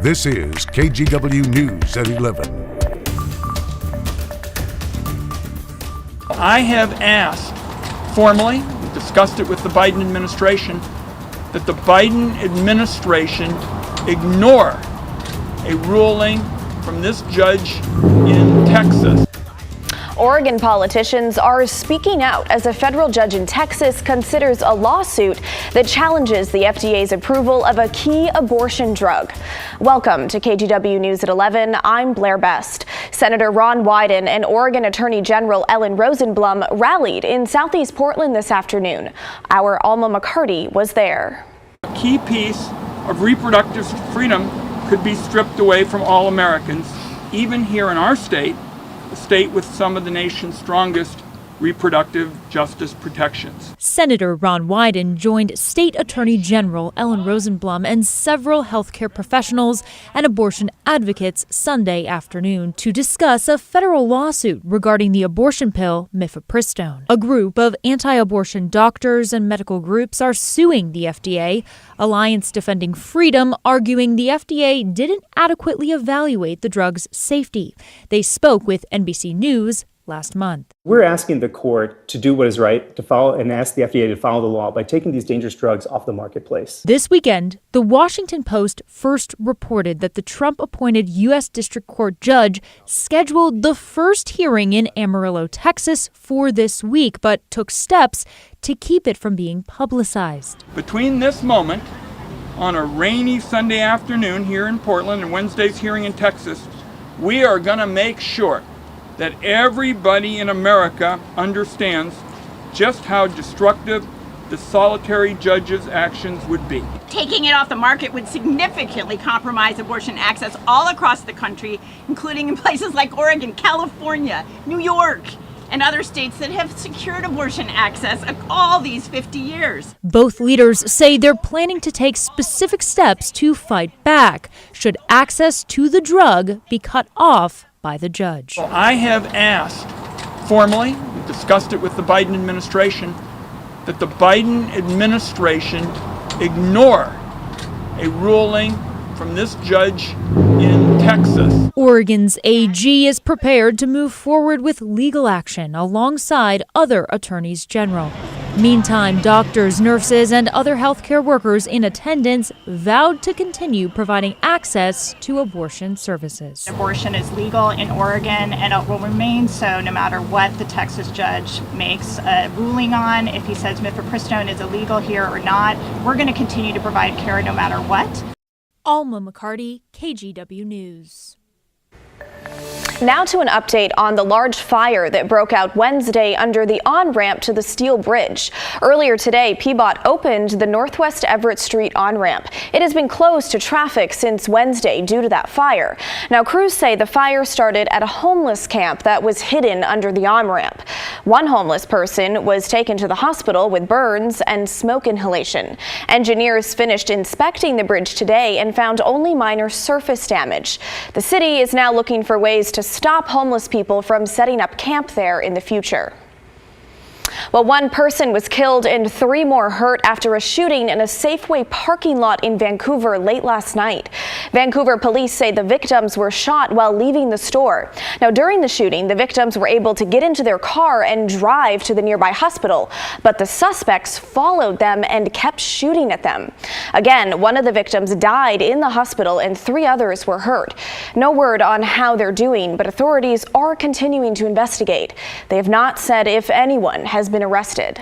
This is KGW News at 11. I have asked formally, we discussed it with the Biden administration, that the Biden administration ignore a ruling from this judge in Texas. Oregon politicians are speaking out as a federal judge in Texas considers a lawsuit that challenges the FDA's approval of a key abortion drug. Welcome to KGW News at 11. I'm Blair Best. Senator Ron Wyden and Oregon Attorney General Ellen Rosenblum rallied in Southeast Portland this afternoon. Our Alma McCarty was there. A key piece of reproductive freedom could be stripped away from all Americans, even here in our state, a state with some of the nation's strongest reproductive justice protections. Senator Ron Wyden joined State Attorney General Ellen Rosenblum and several healthcare professionals and abortion advocates Sunday afternoon to discuss a federal lawsuit regarding the abortion pill mifepristone. A group of anti-abortion doctors and medical groups are suing the FDA. Alliance Defending Freedom arguing the FDA didn't adequately evaluate the drug's safety. They spoke with NBC News last month. We're asking the court to do what is right, to follow and ask the FDA to follow the law by taking these dangerous drugs off the marketplace. This weekend, the Washington Post first reported that the Trump-appointed U.S. District Court judge scheduled the first hearing in Amarillo, Texas for this week, but took steps to keep it from being publicized. Between this moment on a rainy Sunday afternoon here in Portland and Wednesday's hearing in Texas, we are going to make sure that everybody in America understands just how destructive the solitary judge's actions would be. Taking it off the market would significantly compromise abortion access all across the country, including in places like Oregon, California, New York, and other states that have secured abortion access all these 50 years. Both leaders say they're planning to take specific steps to fight back should access to the drug be cut off by the judge. I have asked formally, we discussed it with the Biden administration, that the Biden administration ignore a ruling from this judge in Texas. Oregon's AG is prepared to move forward with legal action alongside other attorneys general. Meantime, doctors, nurses, and other healthcare workers in attendance vowed to continue providing access to abortion services. Abortion is legal in Oregon, and it will remain so no matter what the Texas judge makes a ruling on. If he says mifepristone is illegal here or not, we're going to continue to provide care no matter what. Alma McCarty, KGW News. Now to an update on the large fire that broke out Wednesday under the on-ramp to the Steel Bridge. Earlier today, PBOT opened the Northwest Everett Street on-ramp. It has been closed to traffic since Wednesday due to that fire. Now, crews say the fire started at a homeless camp that was hidden under the on-ramp. One homeless person was taken to the hospital with burns and smoke inhalation. Engineers finished inspecting the bridge today and found only minor surface damage. The city is now looking for ways to stop homeless people from setting up camp there in the future. Well, one person was killed and 3 more hurt after a shooting in a Safeway parking lot in Vancouver late last night. Vancouver police say the victims were shot while leaving the store. Now, during the shooting, the victims were able to get into their car and drive to the nearby hospital, but the suspects followed them and kept shooting at them. Again, one of the victims died in the hospital and 3 others were hurt. No word on how they're doing, but authorities are continuing to investigate. They have not said if anyone has been arrested.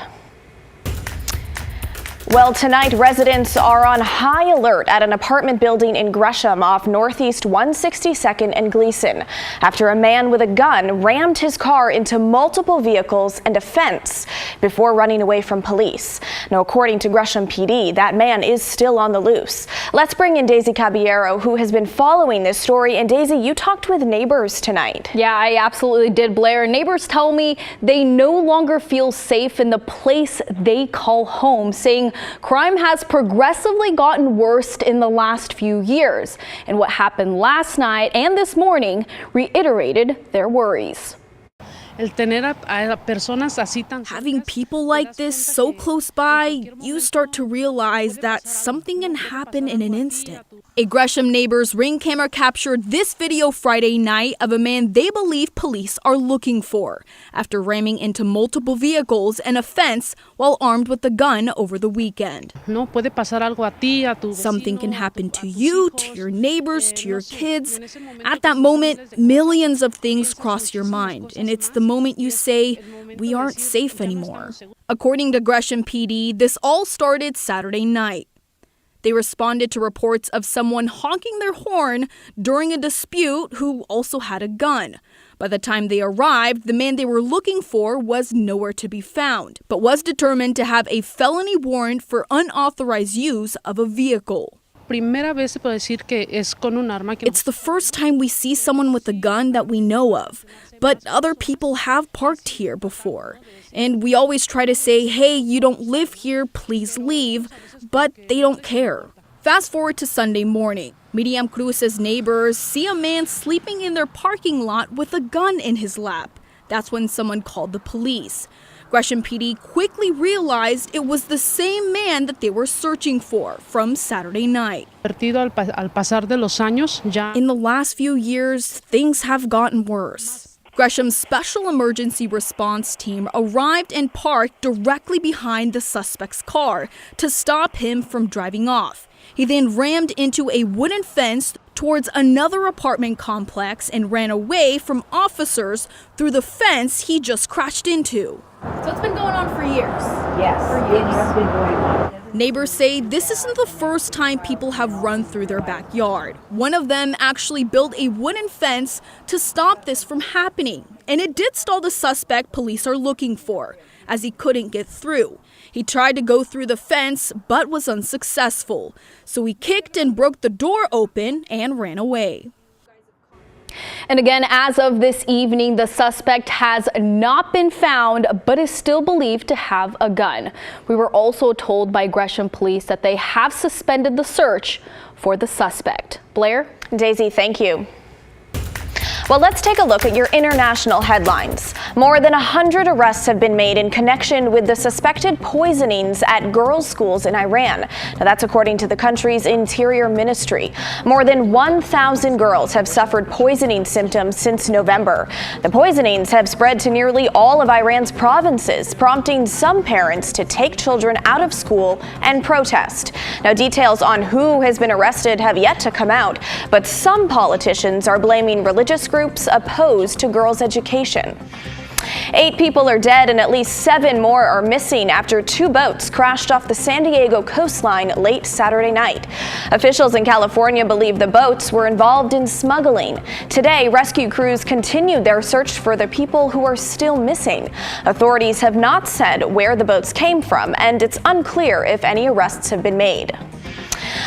Well, tonight residents are on high alert at an apartment building in Gresham off Northeast 162nd and Gleason after a man with a gun rammed his car into multiple vehicles and a fence before running away from police. Now, according to Gresham PD, that man is still on the loose. Let's bring in Daisy Caballero, who has been following this story. And Daisy, you talked with neighbors tonight. Yeah, I absolutely did, Blair. Neighbors tell me they no longer feel safe in the place they call home, saying crime has progressively gotten worse in the last few years. And what happened last night and this morning reiterated their worries. Having people like this so close by, you start to realize that something can happen in an instant. A Gresham neighbor's Ring camera captured this video Friday night of a man they believe police are looking for after ramming into multiple vehicles and a fence while armed with a gun over the weekend. Something can happen to you, to your neighbors, to your kids. At that moment, millions of things cross your mind, and it's the moment you say, we aren't safe anymore. According to Gresham PD, this all started Saturday night. They responded to reports of someone honking their horn during a dispute who also had a gun. By the time they arrived, the man they were looking for was nowhere to be found, but was determined to have a felony warrant for unauthorized use of a vehicle. It's the first time we see someone with a gun that we know of, but other people have parked here before. And we always try to say, hey, you don't live here, please leave, but they don't care. Fast forward to Sunday morning. Miriam Cruz's neighbors see a man sleeping in their parking lot with a gun in his lap. That's when someone called the police. Gresham PD quickly realized it was the same man that they were searching for from Saturday night. In the last few years, things have gotten worse. Gresham's Special Emergency Response Team arrived and parked directly behind the suspect's car to stop him from driving off. He then rammed into a wooden fence towards another apartment complex and ran away from officers through the fence he just crashed into. So it's been going on for years. Yes, it has been going on. Neighbors say this isn't the first time people have run through their backyard. One of them actually built a wooden fence to stop this from happening. And it did stall the suspect police are looking for, as he couldn't get through. He tried to go through the fence, but was unsuccessful. So he kicked and broke the door open and ran away. And again, as of this evening, the suspect has not been found, but is still believed to have a gun. We were also told by Gresham police that they have suspended the search for the suspect. Blair? Daisy, thank you. Well, let's take a look at your international headlines. More than 100 arrests have been made in connection with the suspected poisonings at girls' schools in Iran. Now, that's according to the country's interior ministry. More than 1,000 girls have suffered poisoning symptoms since November. The poisonings have spread to nearly all of Iran's provinces, prompting some parents to take children out of school and protest. Now, details on who has been arrested have yet to come out, but some politicians are blaming religious groups opposed to girls' education. 8 people are dead and at least 7 more are missing after 2 boats crashed off the San Diego coastline late Saturday night. Officials in California believe the boats were involved in smuggling. Today, rescue crews continued their search for the people who are still missing. Authorities have not said where the boats came from, and it's unclear if any arrests have been made.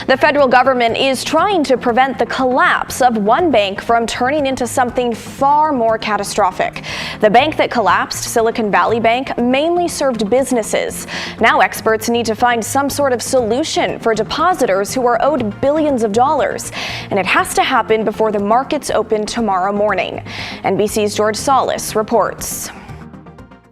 The federal government is trying to prevent the collapse of one bank from turning into something far more catastrophic. The bank that collapsed, Silicon Valley Bank, mainly served businesses. Now experts need to find some sort of solution for depositors who are owed billions of dollars. And it has to happen before the markets open tomorrow morning. NBC's George Solis reports.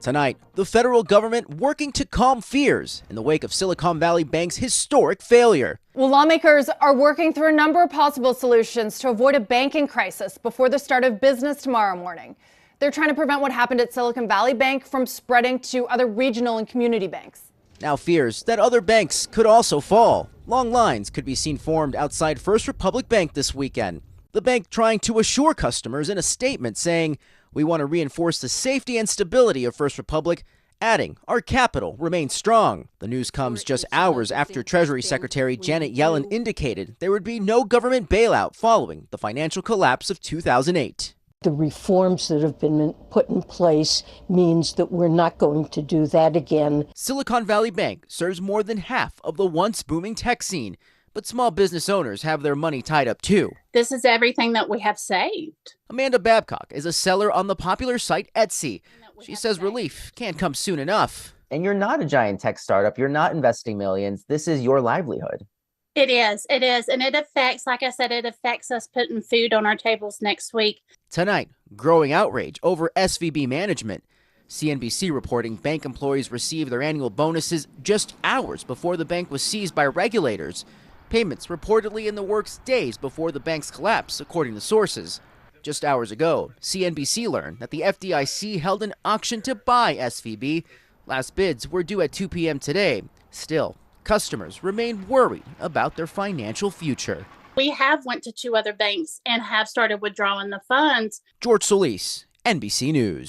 Tonight, the federal government working to calm fears in the wake of Silicon Valley Bank's historic failure. Well, lawmakers are working through a number of possible solutions to avoid a banking crisis before the start of business tomorrow morning. They're trying to prevent what happened at Silicon Valley Bank from spreading to other regional and community banks. Now fears that other banks could also fall. Long lines could be seen formed outside First Republic Bank this weekend. The bank trying to assure customers in a statement saying, "We want to reinforce the safety and stability of First Republic," adding, "Our capital remains strong." The news comes just hours after Treasury Secretary Janet Yellen indicated there would be no government bailout following the financial collapse of 2008. The reforms that have been put in place means that we're not going to do that again. Silicon Valley Bank serves more than half of the once booming tech scene, but small business owners have their money tied up too. This is everything that we have saved. Amanda Babcock is a seller on the popular site Etsy. She says relief can't come soon enough. And you're not a giant tech startup. You're not investing millions. This is your livelihood. It is. And it affects, like I said, it affects us putting food on our tables next week. Tonight, growing outrage over SVB management. CNBC reporting bank employees received their annual bonuses just hours before the bank was seized by regulators. Payments reportedly in the works days before the bank's collapse, according to sources. Just hours ago, CNBC learned that the FDIC held an auction to buy SVB. Last bids were due at 2 p.m. today. Still, customers remain worried about their financial future. We have went to 2 other banks and have started withdrawing the funds. George Solis, NBC News.